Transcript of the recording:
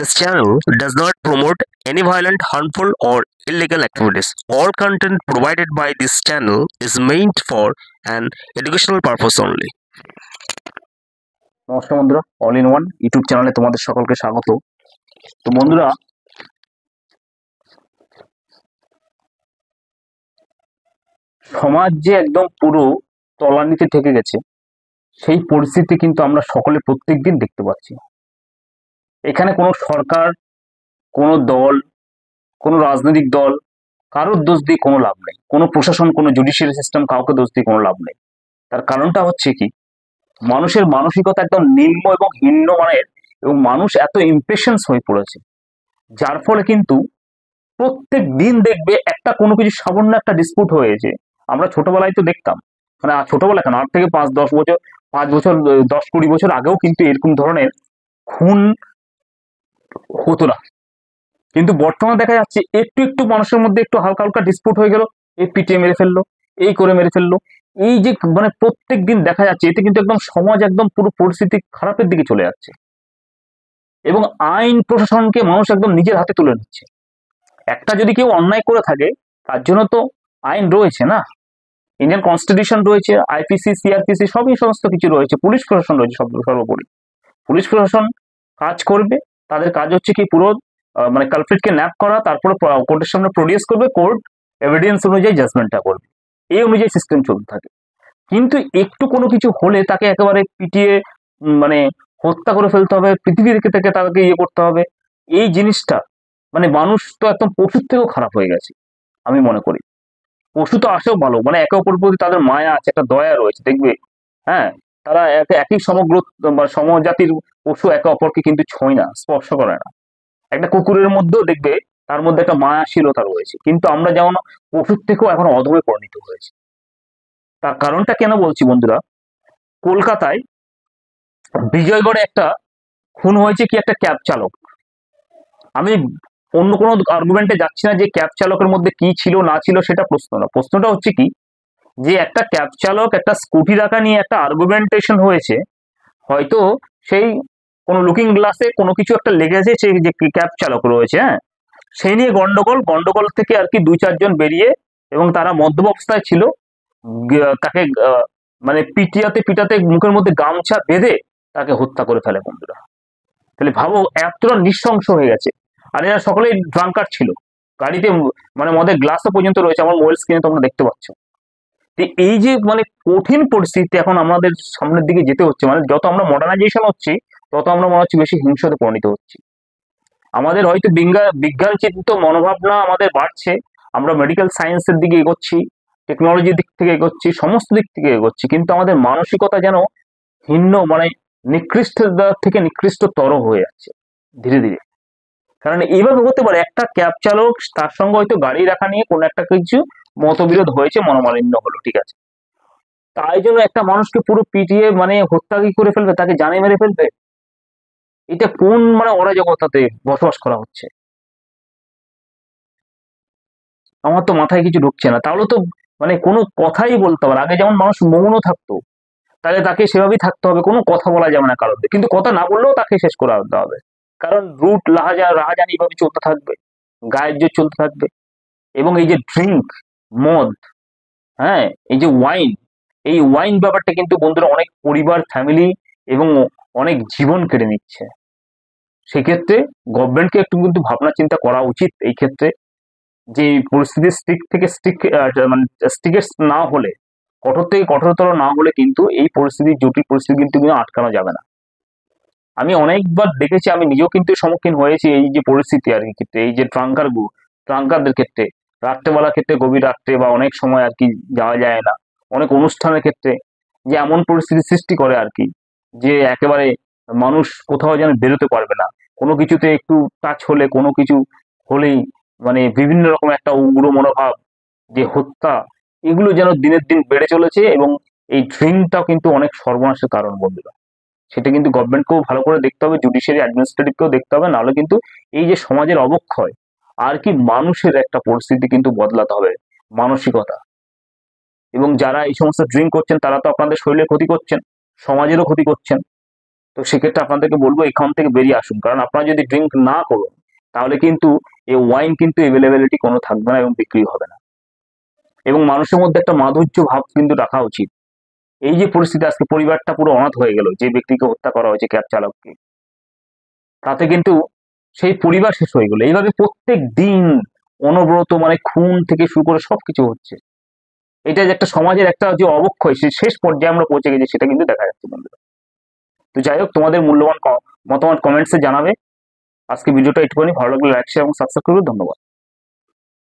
This channel does not promote any violent, harmful, or illegal activities. All content provided by this channel is meant for an educational purpose only. নমস্কার বন্ধুরা, all in one YouTube চ্যানেলে তোমাদের সকলকে স্বাগত। তো বন্ধুরা, সমাজ যে একদম পুরো তলানিতে থেকে গেছে, সেই পরিস্থিতি কিন্তু আমরা সকলে প্রত্যেকদিন দেখতে পাচ্ছি। এখানে কোনো সরকার, কোনো দল, কোনো রাজনৈতিক দল, কারোর দোষ দিয়ে কোনো লাভ নেই। কোনো প্রশাসন, কোনো জুডিশিয়ারি সিস্টেম, কাউকে দোষ দিয়ে কোনো লাভ নেই। তার কারণটা হচ্ছে কি, মানুষের মানসিকতা একদম নিম্ন এবং হীনমানের, এবং মানুষ এত ইমপেশেন্স হয়ে পড়েছে, যার ফলে কিন্তু প্রত্যেক দিন দেখবে একটা কোনো কিছু সামান্য একটা ডিসপুট হয়েছে। আমরা ছোটবেলায় তো দেখতাম, মানে ছোটবেলা কেন, 8 থেকে 5-10 বছর, 5 বছর, 10-20 বছর আগেও কিন্তু এরকম ধরনের খুন হতো না। কিন্তু বর্তমানে দেখা যাচ্ছে একটু একটু মানুষের মধ্যে একটু হালকা হালকা ডিসপুট হয়ে গেল, এই পিটিয়ে মেরে ফেললো, এই করে মেরে ফেললো। এই যে মানে প্রত্যেক দিন দেখা যাচ্ছে, এতে কিন্তু একদম সমাজ একদম পুরো পরিস্থিতি খারাপের দিকে চলে যাচ্ছে, এবং আইন প্রশাসনকে মানুষ একদম নিজের হাতে তুলে নিচ্ছে। একটা যদি কেউ অন্যায় করে থাকে, তার জন্য তো আইন রয়েছে না, ইন্ডিয়ান কনস্টিটিউশন রয়েছে, আইপিসি, সিআরপিসি, সবই সমস্ত কিছু রয়েছে, পুলিশ প্রশাসন রয়েছে সর্বোপরি। পুলিশ প্রশাসন কাজ করবে, তাদের কাজ হচ্ছে কি পুরো মানে কালপ্রিটকে ন্যাপ করা, তারপরে কোর্টের সামনে প্রডিউস করবে, কোর্ট এভিডেন্স অনুযায়ী জাজমেন্টটা করবে, এই অনুযায়ী সিস্টেম চলতে থাকে। কিন্তু একটু কোনো কিছু হলে তাকে একেবারে পিটিয়ে মানে হত্যা করে ফেলতে হবে, পৃথিবী থেকে তাকে ইয়ে করতে হবে। এই জিনিসটা মানে মানুষ তো একদম পশুর থেকেও খারাপ হয়ে গেছে আমি মনে করি। পশু তো আসেও ভালো, মানে একে অপরের প্রতি তাদের মায়া আছে, একটা দয়া রয়েছে, দেখবে। হ্যাঁ, তারা একই সমগ্র বা সমজাতির পশু একে অপরকে কিন্তু ছোঁয় না, স্পর্শ করে না। একটা কুকুরের মধ্যেও দেখবে তার মধ্যে একটা মায়াশীলতা রয়েছে, কিন্তু আমরা যেমন পশুর থেকেও এখন অধমে পরিণত হয়েছে। তার কারণটা কেন বলছি বন্ধুরা, কলকাতায় বিজয়গড়ে একটা খুন হয়েছে, কি একটা ক্যাব চালক। আমি অন্য কোনো আর্গুমেন্টে যাচ্ছি না যে ক্যাব চালকের মধ্যে কি ছিল না ছিল, সেটা প্রশ্ন না। প্রশ্নটা হচ্ছে কি, যে একটা ক্যাব চালক একটা স্কুটি রাখা নিয়ে একটা আর্গুমেন্টেশন হয়েছে, হয়তো সেই কোনো লুকিং গ্লাসে কোনো কিছু একটা লেগেছে, সেই যে ক্যাব চালক রয়েছে, হ্যাঁ, সেই নিয়ে গন্ডগোল থেকে আর কি 2-4 জন বেরিয়ে, এবং তারা মদ্যপ অবস্থায় ছিল, তাকে মানে পিটাতে মুখের মধ্যে গামছা বেঁধে তাকে হত্যা করে ফেলে বন্ধুরা। তাহলে ভাবো এতটা নৃশংস হয়ে গেছে। আর এরা সকলেই ড্রাঙ্কার ছিল, গাড়িতে মানে মদের গ্লাসও পর্যন্ত রয়েছে, আমার মোবাইল স্ক্রিনে তোমরা দেখতে পাচ্ছ। এই যে মানে কঠিন পরিস্থিতি এখন আমাদের সামনের দিকে যেতে হচ্ছে, মানে যত আমরা মডার্নাইজেশন হচ্ছি, তত আমরা মনে হচ্ছে বেশি হিংসাতে পরিণত হচ্ছি। আমাদের হয়তো বিজ্ঞান চিন্তিত মনোভাবনা আমাদের বাড়ছে, আমরা মেডিকেল সায়েন্সের দিকে এগোচ্ছি, টেকনোলজির দিক থেকে এগোচ্ছি, সমস্ত দিক থেকে এগোচ্ছি, কিন্তু আমাদের মানসিকতা যেন মানে নিকৃষ্ট থেকে নিকৃষ্টতর হয়ে যাচ্ছে ধীরে ধীরে। কারণ এইভাবে হতে পারে, একটা ক্যাব চালক, তার সঙ্গে হয়তো গাড়ি রাখা নিয়ে কোনো একটা কিছু মতবিরোধ হয়েছে, মনোমালিন্য হলো, ঠিক আছে, তাই জন্য একটা মানুষকে পুরো পিটিয়ে মানে হত্যা কি করে ফেলবে, তাকে জানে মেরে ফেলবে। এটা কোন মানে অরাজকতাতে বসবাস করা হচ্ছে, আমার তো মাথায় কিছু ঢুকছে না। তাহলে তো মানে কোনো কথাই বলতে হবে, আগে যেমন মানুষ মৌন থাকতো, তাহলে তাকে সেভাবেই থাকতে হবে, কোনো কথা বলা যাবে না কারোর, কিন্তু কথা না বললেও তাকে শেষ করে দিতে হবে। কারণ রুট রাহাজানি এভাবে চলতে থাকবে, গায়ের জোর চলতে থাকবে। এবং এই যে ড্রিঙ্ক, মদ, হ্যাঁ, এই যে ওয়াইন, এই ওয়াইন ব্যাপারটা কিন্তু বন্ধুরা অনেক পরিবার, ফ্যামিলি এবং অনেক জীবন কেড়ে নিচ্ছে। সেক্ষেত্রে গভর্নমেন্টকে একটু কিন্তু ভাবনা চিন্তা করা উচিত এই ক্ষেত্রে, যে পরিস্থিতি মানে স্টিকেস্ট না হলে, কঠোর থেকে কঠোরতর না হলে কিন্তু এই পরিস্থিতি, জটিল পরিস্থিতি কিন্তু আটকানো যাবে না। আমি অনেকবার দেখেছি, আমি নিজেও কিন্তু সম্মুখীন হয়েছি এই যে পরিস্থিতি আর কি ক্ষেত্রে, এই যে ট্রাঙ্কারদের ক্ষেত্রে, রাত্রেবেলার ক্ষেত্রে, গভীর রাত্রে বা অনেক সময় আর কি যাওয়া যায় না, অনেক অনুষ্ঠানের ক্ষেত্রে, যে এমন পরিস্থিতি সৃষ্টি করে আর কি, যে একেবারে মানুষ কোথাও যেন বেরোতে পারবে না, কোনো কিছুতে একটু টাচ হলে, কোনো কিছু হলেই মানে বিভিন্ন রকম একটা উগ্র মনোভাব, যে হত্যা, এগুলো যেন দিনের দিন বেড়ে চলেছে। এবং এই ড্রিঙ্কটাও কিন্তু অনেক সর্বনাশের কারণ বন্ধুরা। সেটা কিন্তু গভর্নমেন্টকেও ভালো করে দেখতে হবে, জুডিশিয়ারি অ্যাডমিনিস্ট্রেটিভকেও দেখতে হবে, নাহলে কিন্তু এই যে সমাজের অবক্ষয় আর কি, মানুষের একটা পরিস্থিতি কিন্তু বদলাতে হবে, মানসিকতা। এবং যারা এই সমস্ত ড্রিঙ্ক করছেন, তারা তো আপনাদের শরীরে ক্ষতি করছেন, সমাজেরও ক্ষতি করছেন। তো সেক্ষেত্রে আপনাদেরকে বলবো এখান থেকে বেরিয়ে আসুন, কারণ আপনারা যদি ড্রিঙ্ক না করুন তাহলে কিন্তু এই ওয়াইন কিন্তু এভেলেবিলিটি কোনো থাকবে না এবং বিক্রি হবে না, এবং মানুষের মধ্যে একটা মাধুর্য ভাব কিন্তু রাখা উচিত। এই যে পরিস্থিতি, আজকে পরিবারটা পুরো অনাথ হয়ে গেল, যে ব্যক্তিকে হত্যা করা হয়েছে ক্যাব চালককে, তাতে কিন্তু সেই পরিবার শেষ হয়ে গেল। এইভাবে প্রত্যেক দিন অনবরত মানে খুন থেকে শুরু করে সবকিছু হচ্ছে। এটা যে একটা সমাজের একটা যে অবক্ষয়, সে শেষ পর্যায়ে আমরা পৌঁছে গেছি, সেটা কিন্তু দেখা যাচ্ছে বন্ধুরা। তো যাই হোক, তোমাদের মূল্যবান মতামত কমেন্টসে জানাবে। আজকে ভিডিওটা একটুখানি ভালো লাগলে লাইক শেয়ার এবং সাবস্ক্রাইব করবে। ধন্যবাদ।